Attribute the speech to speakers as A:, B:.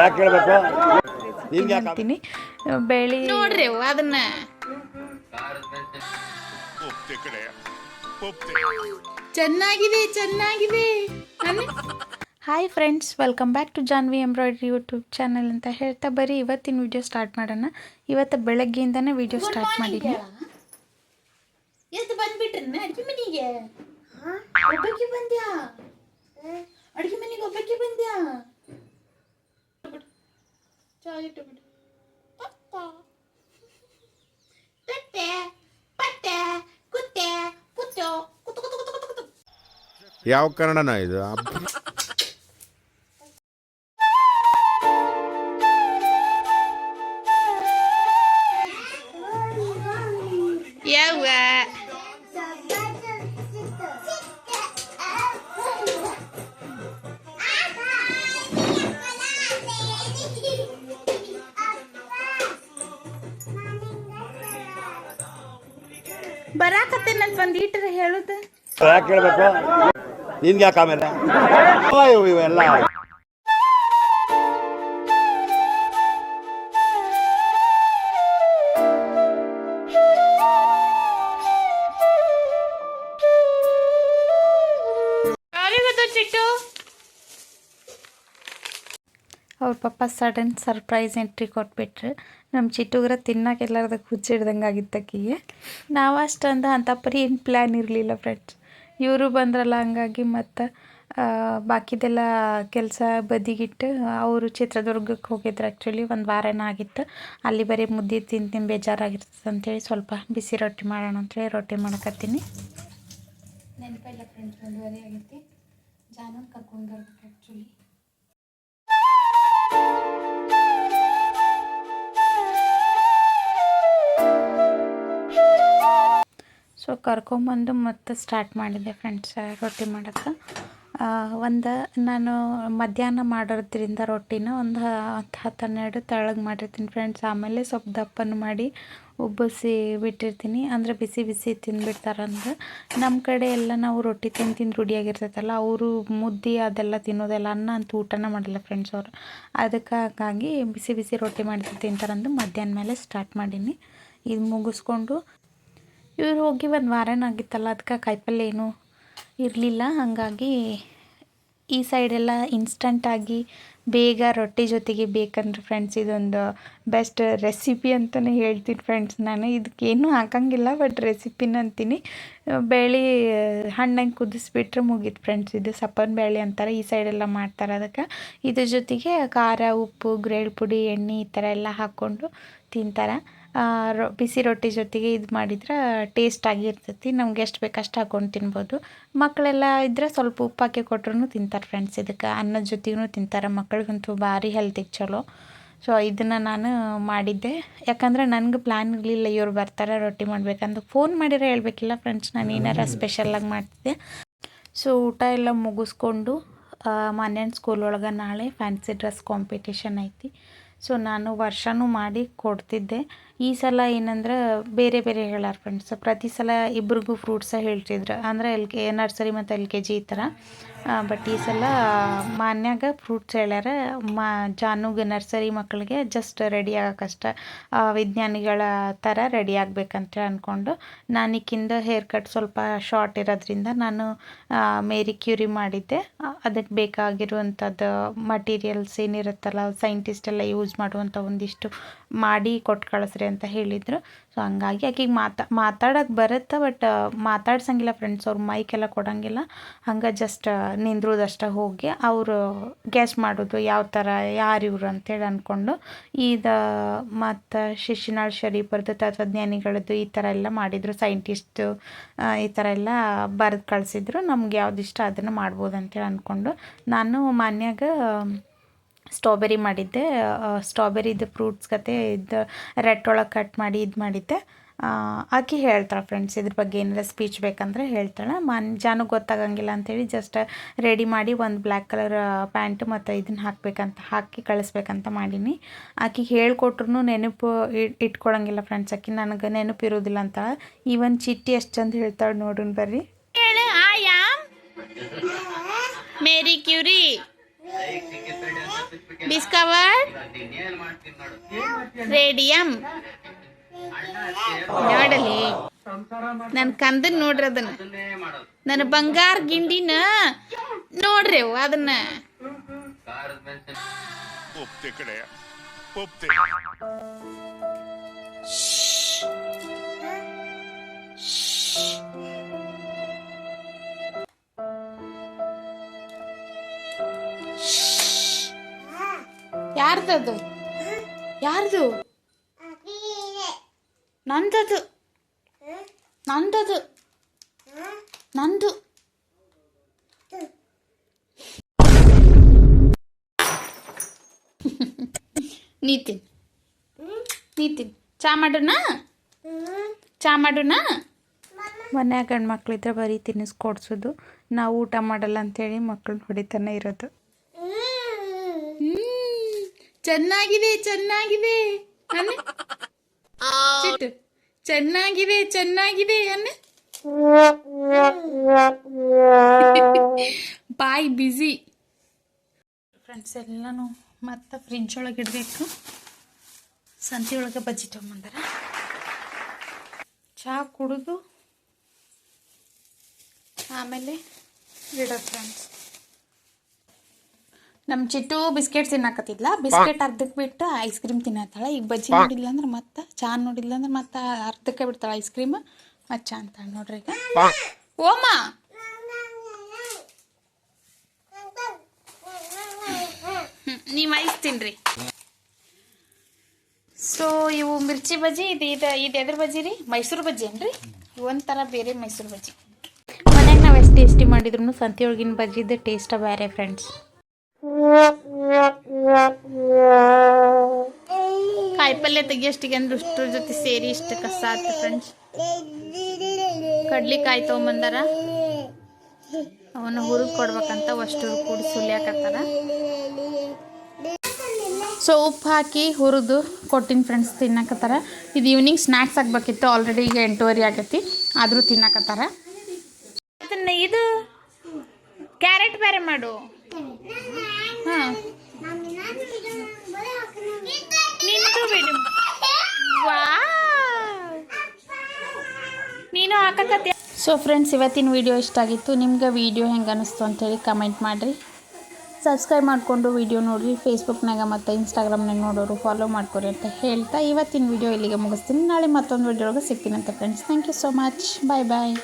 A: ಯಾಕೆ ಹೇಳ್ಬೇಕು ನಿಮ್ಗೆ
B: ಅಂತೀನಿ ಬೆಳಿ
C: ನೋಡ್ರಿ ಅದನ್ನ ಚೆನ್ನಾಗಿದೆ ಚೆನ್ನಾಗಿದೆ.
B: Hi friends, welcome back to Janvi embroidery YouTube channel ಅಂತ ಹೇಳ್ತಾ ಬರೀ ಇವತ್ತಿನ ವಿಡಿಯೋ ಸ್ಟಾರ್ಟ್ ಮಾಡೋಣ. ಇವತ್ತು ಬೆಳಗ್ಗೆಯಿಂದನೇ ವಿಡಿಯೋ ಸ್ಟಾರ್ಟ್ ಮಾಡಿದ್ದೀನಿ.
C: ಎಷ್ಟು ಬಂದ್ಬಿಟ್ರನ್ನ ಅಡುಗೆ ಮನೆಗೆ? ಒಬ್ಬಕ್ಕೆ ಬಂದ್ಯಾ? ಅಡುಗೆ ಮನೆಗೆ ಒಬ್ಬಕ್ಕೆ ಬಂದ್ಯಾ? ಚಾಯ್ ಇಟ್ಟುಬಿಡು. ತಟ್ಟೆ ಪಟ್ಟೆ ಕುತ್ತೆ ಕುತ್ತು ಕುತ್ತು ಕುತ್ತು ಕುತ್ತು ಕುತ್ತು ಕುತ್ತು.
A: ಯಾವ ಕನ್ನಡನ ಇದು?
C: ಯಾವ ಬರಾಕತ್ತೇನಂತ ಒಂದು ಈಟರ್ ಹೇಳುದು.
A: ಯಾಕೆ ಹೇಳ್ಬೇಕು ನಿಮ್ಗೆ ಯಾಕೆ ಆಮೇಲೆ ಇವೆಲ್ಲ
C: ಚಿಟ್ಟು
B: ಅವ್ರ ಪಪ್ಪ ಸಡನ್ ಸರ್ಪ್ರೈಸ್ ಎಂಟ್ರಿ ಕೊಟ್ಬಿಟ್ರು. ನಮ್ಮ ಚಿಟ್ಟುಗ್ರ ತಿನ್ನೋಕೆಲ್ಲಾರ್ದ ಹುಚ್ಚಿಡ್ದಂಗೆ ಆಗಿತ್ತಕ್ಕಿಗೆ. ನಾವು ಅಷ್ಟೊಂದು ಅಂಥಪ್ಪರಿ ಏನು ಪ್ಲ್ಯಾನ್ ಇರಲಿಲ್ಲ ಫ್ರೆಂಡ್ಸ್. ಇವರು ಬಂದ್ರಲ್ಲ, ಹಂಗಾಗಿ ಮತ್ತು ಬಾಕಿದೆಲ್ಲ ಕೆಲಸ ಬದಿಗಿಟ್ಟು ಅವರು ಚಿತ್ರದುರ್ಗಕ್ಕೆ ಹೋಗಿದ್ರು. ಆ್ಯಕ್ಚುಲಿ ಒಂದು ವಾರನ ಆಗಿತ್ತು. ಅಲ್ಲಿ ಬರೀ ಮುದ್ದೆ ತಿಂದು ಬೇಜಾರಾಗಿರ್ತದೆ ಅಂಥೇಳಿ ಸ್ವಲ್ಪ ಬಿಸಿ ರೊಟ್ಟಿ ಮಾಡೋಣ ಅಂಥೇಳಿ ರೊಟ್ಟಿ ಮಾಡಕತ್ತೀನಿ. ನೆನಪಿಲ್ಲ ಫ್ರೆಂಡ್ಸ್, 1:30 ಆಗೈತಿ. ಜಾನನ್ ಕರ್ಕೊಂಡು ಬರ್ಬೇಕು ಆ್ಯಕ್ಚುಲಿ. ಸೊ ಕರ್ಕೊಂಬಂದು ಮತ್ತೆ ಸ್ಟಾರ್ಟ್ ಮಾಡಿದ್ದೆ ಫ್ರೆಂಡ್ಸ್ ರೊಟ್ಟಿ ಮಾಡೋಕ್ಕೆ. ನಾನು ಮಧ್ಯಾಹ್ನ ಮಾಡೋದ್ರಿಂದ ರೊಟ್ಟಿನ ಒಂದು 10-12 ತೆಳ್ಳಗೆ ಮಾಡಿರ್ತೀನಿ ಫ್ರೆಂಡ್ಸ್. ಆಮೇಲೆ ಸ್ವಲ್ಪ ದಪ್ಪನ ಮಾಡಿ ಉಬ್ಬಿಸಿ ಬಿಟ್ಟಿರ್ತೀನಿ, ಅಂದರೆ ಬಿಸಿ ಬಿಸಿ ತಿಂದುಬಿಡ್ತಾರಂದ್ರೆ. ನಮ್ಮ ಕಡೆ ಎಲ್ಲ ನಾವು ರೊಟ್ಟಿ ತಿಂದು ರೂಢಿಯಾಗಿರ್ತೈತಲ್ಲ, ಅವರು ಮುದ್ದೆ ಅದೆಲ್ಲ ತಿನ್ನೋದೆಲ್ಲ, ಅನ್ನ ಅಂತೂ ಊಟನ ಮಾಡಲ್ಲ ಫ್ರೆಂಡ್ಸ್ ಅವರು. ಅದಕ್ಕಾಗಿ ಬಿಸಿ ಬಿಸಿ ರೊಟ್ಟಿ ಮಾಡಿದ್ರೆ ತಿಂತಾರಂದು ಮಧ್ಯಾಹ್ನ ಮೇಲೆ ಸ್ಟಾರ್ಟ್ ಮಾಡೀನಿ. ಇದು ಮುಗಿಸ್ಕೊಂಡು ಇವ್ರು ಹೋಗಿ ಒಂದು ವಾರನ ಆಗಿತ್ತಲ್ಲ, ಅದಕ್ಕೆ ಕಾಯಿಪಲ್ಯ ಏನೂ ಇರಲಿಲ್ಲ. ಹಾಗಾಗಿ ಈ ಸೈಡೆಲ್ಲ ಇನ್ಸ್ಟಂಟಾಗಿ ಬೇಗ ರೊಟ್ಟಿ ಜೊತೆಗೆ ಬೇಕಂದ್ರೆ ಫ್ರೆಂಡ್ಸ್ ಇದೊಂದು ಬೆಸ್ಟ್ ರೆಸಿಪಿ ಅಂತಲೇ ಹೇಳ್ತೀನಿ ಫ್ರೆಂಡ್ಸ್. ನಾನು ಇದಕ್ಕೇನು ಹಾಕಂಗಿಲ್ಲ, ಬಟ್ ರೆಸಿಪಿನ ಅಂತೀನಿ. ಬೇಳೆ ಹಣ್ಣಂಗೆ ಕುದಿಸ್ಬಿಟ್ರೆ ಮುಗೀತು ಫ್ರೆಂಡ್ಸ್. ಇದು ಸಪ್ಪನ ಬೇಳೆ ಅಂತಾರೆ, ಈ ಸೈಡೆಲ್ಲ ಮಾಡ್ತಾರೆ. ಅದಕ್ಕೆ ಇದ್ರ ಜೊತೆಗೆ ಖಾರ, ಉಪ್ಪು, ಗ್ರೇಡ್ ಪುಡಿ, ಎಣ್ಣೆ ಈ ಥರ ಎಲ್ಲ ಹಾಕ್ಕೊಂಡು ತಿಂತಾರೆ. ಬಿಸಿ ರೊಟ್ಟಿ ಜೊತೆಗೆ ಇದು ಮಾಡಿದ್ರೆ ಟೇಸ್ಟ್ ಆಗಿರ್ತೈತಿ. ನಮ್ಗೆ ಎಷ್ಟು ಬೇಕಷ್ಟು ಹಾಕ್ಕೊಂಡು ತಿನ್ಬೋದು. ಮಕ್ಕಳೆಲ್ಲ ಇದ್ದರೆ ಸ್ವಲ್ಪ ಉಪ್ಪು ಹಾಕಿ ಕೊಟ್ರೂ ತಿಂತಾರೆ ಫ್ರೆಂಡ್ಸ್. ಇದಕ್ಕೆ ಅನ್ನದ ಜೊತೆಗೂ ತಿಂತಾರೆ. ಮಕ್ಕಳಿಗಂತೂ ಭಾರಿ ಹೆಲ್ತಿಗೆ ಚಲೋ. ಸೊ ಇದನ್ನು ನಾನು ಮಾಡಿದ್ದೆ, ಯಾಕಂದರೆ ನನಗೆ ಪ್ಲ್ಯಾನ್ ಇರಲಿಲ್ಲ ಇವ್ರು ಬರ್ತಾರೆ ರೊಟ್ಟಿ ಮಾಡ್ಬೇಕಂತ. ಫೋನ್ ಮಾಡಿದ್ರೆ ಹೇಳ್ಬೇಕಿಲ್ಲ ಫ್ರೆಂಡ್ಸ್, ನಾನು ಏನಾರ ಸ್ಪೆಷಲಾಗಿ ಮಾಡ್ತಿದ್ದೆ. ಸೊ ಊಟ ಎಲ್ಲ ಮುಗಿಸ್ಕೊಂಡು ಮನೇನ ಸ್ಕೂಲ್ ಒಳಗೆ ನಾಳೆ ಫ್ಯಾನ್ಸಿ ಡ್ರೆಸ್ ಕಾಂಪಿಟೇಷನ್ ಐತಿ. ಸೊ ನಾನು ವರ್ಷನೂ ಮಾಡಿ ಕೊಡ್ತಿದ್ದೆ. ಈ ಸಲ ಏನಂದ್ರೆ ಬೇರೆ ಬೇರೆ ಹೇಳಾರ ಫ್ರೆಂಡ್ಸ್. ಪ್ರತಿ ಸಲ ಇಬ್ರಿಗೂ ಫ್ರೂಟ್ಸ ಹೇಳ್ತಿದ್ರು, ಅಂದರೆ ನರ್ಸರಿ ಮತ್ತು LKG ಈ ಥರ. ಬಟ್ ಈ ಸಲ ಮಾನ್ಯಾಗ ಫ್ರೂಟ್ಸ್ ಹೇಳ್ಯಾರ. ಜಾನುಗೆ ನರ್ಸರಿ ಮಕ್ಕಳಿಗೆ ಜಸ್ಟ್ ರೆಡಿ ಆಗೋಕ್ಕಷ್ಟ, ವಿಜ್ಞಾನಿಗಳ ಥರ ರೆಡಿ ಆಗಬೇಕಂತ ಅಂದ್ಕೊಂಡು ನಾನಿಕ್ಕಿಂದ ಹೇರ್ ಕಟ್ ಸ್ವಲ್ಪ ಶಾರ್ಟ್ ಇರೋದ್ರಿಂದ ನಾನು ಮೇರಿ ಕ್ಯೂರಿ ಮಾಡಿದ್ದೆ. ಅದಕ್ಕೆ ಬೇಕಾಗಿರುವಂಥದ್ದು ಮಟೀರಿಯಲ್ಸ್ ಏನಿರುತ್ತಲ್ಲ, ಸೈಂಟಿಸ್ಟ್ ಎಲ್ಲ ಯೂಸ್ ಮಾಡುವಂಥ ಒಂದಿಷ್ಟು ಮಾಡಿ ಕೊಟ್ಟು ಕಳಿಸ್ರಿ ಅಂತ ಹೇಳಿದರು. ಸೊ ಹಂಗಾಗಿ ಆಕೆಗೆ ಮಾತಾಡೋಕ್ಕೆ ಬರುತ್ತೆ, ಬಟ್ ಮಾತಾಡ್ಸಂಗಿಲ್ಲ ಫ್ರೆಂಡ್ಸ್. ಅವ್ರು ಮೈಕೆಲ್ಲ ಕೊಡೋಂಗಿಲ್ಲ. ಹಂಗೆ ಜಸ್ಟ್ ನಿಂದ್ರೋದಷ್ಟೇ ಹೋಗಿ ಅವರು ಗೆಸ್ ಮಾಡೋದು ಯಾವ ಥರ ಯಾರು ಇವರು ಅಂತೇಳಿ ಅಂದ್ಕೊಂಡು. ಇದು ಮತ್ತು ಶಿಶುನಾಳ್ ಶರೀಫರ್ದು ತತ್ವಜ್ಞಾನಿಗಳದ್ದು ಈ ಥರ ಎಲ್ಲ ಮಾಡಿದರು. ಸೈಂಟಿಸ್ಟು ಈ ಥರ ಎಲ್ಲ ಬರೆದು ಕಳಿಸಿದ್ರು. ನಮ್ಗೆ ಯಾವ್ದು ಇಷ್ಟ ಅದನ್ನು ಮಾಡ್ಬೋದು ಅಂತೇಳಿ ಅಂದ್ಕೊಂಡು ನಾನು ಮನ್ಯಾಗ ಸ್ಟ್ರಾಬೆರಿ ಮಾಡಿದ್ದೆ. ಸ್ಟ್ರಾಬೆರಿದು ಫ್ರೂಟ್ಸ್ ಕತೆ ಇದು ರೆಡ್ ಒಳಗೆ ಕಟ್ ಮಾಡಿ ಇದು ಮಾಡಿದ್ದೆ. ಆಕೆ ಹೇಳ್ತಾಳೆ ಫ್ರೆಂಡ್ಸ್, ಇದ್ರ ಬಗ್ಗೆ ಏನಾರ ಸ್ಪೀಚ್ ಬೇಕಂದ್ರೆ ಹೇಳ್ತಾಳೆ. ಜಾನು ಗೊತ್ತಾಗಂಗಿಲ್ಲ ಅಂಥೇಳಿ ಜಸ್ಟ್ ರೆಡಿ ಮಾಡಿ ಒಂದು ಬ್ಲ್ಯಾಕ್ ಕಲರ್ ಪ್ಯಾಂಟು ಮತ್ತು ಇದನ್ನು ಹಾಕಿ ಕಳಿಸ್ಬೇಕಂತ ಮಾಡೀನಿ. ಆಕೆಗೆ ಹೇಳ್ಕೊಟ್ರು ನೆನಪು ಇಟ್ಕೊಳಂಗಿಲ್ಲ ಫ್ರೆಂಡ್ಸ್. ಆಕೆ ನನಗೆ ನೆನಪಿರೋದಿಲ್ಲ ಅಂತ. ಈವನ್ ಚಿಟ್ಟಿ ಎಷ್ಟು ಚಂದ ಹೇಳ್ತಾಳೆ ನೋಡ್ರಿ ಬರ್ರಿ.
C: ಹೇಳು I am Marie Curie. Discovered radium ನೋಡಲಿ ನನ್ನ ಕಂದನ್ ನೋಡ್ರಿ ಅದನ್ನ ನನ್ನ ಬಂಗಾರ ಗಿಂಡಿನ ನೋಡ್ರಿ ಅದನ್ನ ಯಾರ್ದದು ಯಾರ್ದು ನಂದದು ನಂದದು ನಂದು ನೀತಿನ್ ಚಾ ಮಾಡೋಣ
B: ಮನ್ಯಾಗ ಗಂಡು ಮಕ್ಳಿದ್ರೆ ಬರೀ ತಿನ್ನಿಸ್ಕೊಡ್ಸೋದು, ನಾವು ಊಟ ಮಾಡಲ್ಲ ಅಂತೇಳಿ ಮಕ್ಕಳನ್ನ ಹೊಡಿತಾನೆ ಇರೋದು.
C: ಚೆನ್ನಾಗಿದೆ ಚೆನ್ನಾಗಿದೆ ಅನ್ನ ಚಿಟ್ಟು ಚೆನ್ನಾಗಿದೆ ಚೆನ್ನಾಗಿದೆ ಅನ್ನ ಬಾಯ್ ಬಿಸಿ.
B: ಫ್ರೆಂಡ್ಸ್ ಎಲ್ಲನೂ ಮತ್ತು ಫ್ರಿಜ್ ಒಳಗೆ ಇಡಬೇಕು. ಸಂತೆ ಒಳಗೆ ಬಜ್ಜಿ ತೊಗೊಂಬಂದಾರ. ಚಹಾ ಕುಡಿದು ಆಮೇಲೆ ಇಡೋದು ಫ್ರೆಂಡ್ಸ್.
C: ನಮ್ಮ ಚಿಟ್ಟು ಬಿಸ್ಕೆಟ್ ತಿನ್ನಾಕತ್ತಿದ್ಲ, ಬಿಸ್ಕೆಟ್ ಅರ್ಧಕ್ಕೆ ಬಿಟ್ಟು ಐಸ್ ಕ್ರೀಮ್ ತಿನ್ನತ್ತಾಳ. ಈಗ ಬಜ್ಜಿ ನೋಡಿಲ್ಲ ಅಂದ್ರೆ ಮತ್ತೆ ಚಾ ನೋಡಿಲ್ಲ ಅಂದ್ರೆ ಮತ್ತೆ ಅರ್ಧಕ್ಕೆ ಬಿಡ್ತಾಳೆ ಐಸ್ ಕ್ರೀಮ್, ಮತ್ತೆ ಚಾ ಅಂತಾಳೆ ನೋಡ್ರಿ. ಈಗ ಓಮ ನೀವು ಐಸ್ ತಿನ್ರಿ. ಸೊ ಇವು ಮಿರ್ಚಿ ಬಜ್ಜಿ, ಇದು ಎದ್ರ ಬಜ್ಜಿ ರೀ? ಮೈಸೂರು ಬಜ್ಜಿ ಏನ್ರಿ? ಒಂಥರ ಬೇರೆ ಮೈಸೂರು ಬಜ್ಜಿ.
B: ಮನ್ಯಾಗ ನಾವು ಎಷ್ಟು ಟೇಸ್ಟಿ ಮಾಡಿದ್ರು ಸಂತೆಯೊಳಗಿನ ಬಜ್ಜಿದ ಟೇಸ್ಟ ಬೇರೆ ಫ್ರೆಂಡ್ಸ್.
C: ಕಾಯಿಪಲ್ಯ ತೆಗಿಯಷ್ಟಿಗೆ ಅಂದ್ರೆ ಇಷ್ಟ್ರ ಜೊತೆ ಸೇರಿ ಇಷ್ಟು ಕಸ ಆಯ್ತು ಫ್ರೆಂಡ್ಸ್. ಕಡ್ಲಿಕಾಯಿ ತೊಗೊಂಬಂದಾರ, ಅವನ್ನ ಹುರಿದು ಕೊಡ್ಬೇಕಂತ ಅಷ್ಟು ಕೂಡಿ ಸುಲಿಯಾಕತ್ತಾರ. ಸೊ ಉಪ್ಪು ಹಾಕಿ ಹುರಿದು ಕೊಟ್ಟಿನ ಫ್ರೆಂಡ್ಸ್ ತಿನ್ನಕತ್ತಾರ. ಇದು ಈವ್ನಿಂಗ್ ಸ್ನ್ಯಾಕ್ಸ್ ಆಗಬೇಕಿತ್ತು, ಆಲ್ರೆಡಿ ಈಗ 8:30 ಆಗೈತಿ, ಆದರೂ ತಿನ್ನಕತ್ತಾರ. ಅದನ್ನ ಇದು ಕ್ಯಾರೆಟ್ ಬೇರೆ ಮಾಡು. ಹಾಂ ನಿಂತು ಬಿಡು. ನೀನು ಹಾಕಕತ್ತಿ.
B: ಸೊ ಫ್ರೆಂಡ್ಸ್, ಇವತ್ತಿನ ವಿಡಿಯೋ ಇಷ್ಟ ಆಗಿತ್ತು. ನಿಮ್ಗೆ ವಿಡಿಯೋ ಹೆಂಗೆ ಅನ್ನಿಸ್ತು ಅಂತೇಳಿ ಕಮೆಂಟ್ ಮಾಡಿರಿ. ಸಬ್ಸ್ಕ್ರೈಬ್ ಮಾಡಿಕೊಂಡು ವಿಡಿಯೋ ನೋಡಿರಿ. ಫೇಸ್ಬುಕ್ನಾಗ ಮತ್ತು ಇನ್ಸ್ಟಾಗ್ರಾಮ್ನಾಗ ನೋಡೋರು ಫಾಲೋ ಮಾಡ್ಕೊರಿ ಅಂತ ಹೇಳ್ತಾ ಇವತ್ತಿನ ವಿಡಿಯೋ ಇಲ್ಲಿಗೆ ಮುಗಿಸ್ತೀನಿ. ನಾಳೆ ಮತ್ತೊಂದು ವಿಡಿಯೋ ಒಳಗೆ ಸಿಗ್ತೀನಿ ಅಂತ friends. Thank you so much. Bye bye.